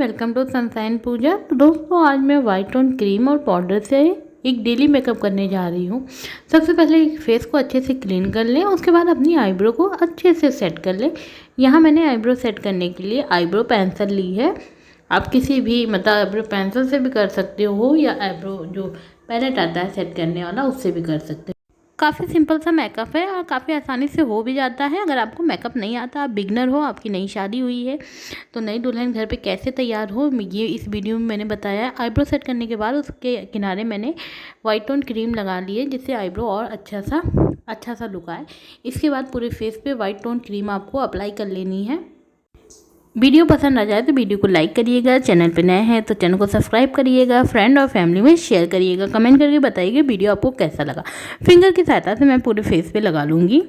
Welcome to sunshine पूजा। तो दोस्तों आज मैं वाइट टोन क्रीम और पाउडर से एक डेली मेकअप करने जा रही हूँ। सबसे पहले फेस को अच्छे से क्लीन कर लें, उसके बाद अपनी आईब्रो को अच्छे से सेट कर लें। यहाँ मैंने आईब्रो सेट करने के लिए आईब्रो पेंसिल ली है। आप किसी भी आईब्रो पेंसिल से भी कर सकते हो या आईब्रो जो पैलेट आता है सेट करने वाला उससे भी कर सकते हो। काफ़ी सिंपल सा मेकअप है और काफ़ी आसानी से हो भी जाता है। अगर आपको मेकअप नहीं आता, आप बिगनर हो, आपकी नई शादी हुई है, तो नई दुल्हन घर पे कैसे तैयार हो ये इस वीडियो में मैंने बताया है। आईब्रो सेट करने के बाद उसके किनारे मैंने वाइट टोन क्रीम लगा ली है जिससे आईब्रो और अच्छा सा लुक आए। इसके बाद पूरे फेस पे वाइट टोन क्रीम आपको अप्लाई कर लेनी है। वीडियो पसंद आ जाए तो वीडियो को लाइक करिएगा, चैनल पे नए हैं तो चैनल को सब्सक्राइब करिएगा, फ्रेंड और फैमिली में शेयर करिएगा, कमेंट करके बताइएगा वीडियो आपको कैसा लगा। फिंगर की सहायता से मैं पूरे फेस पे लगा लूँगी।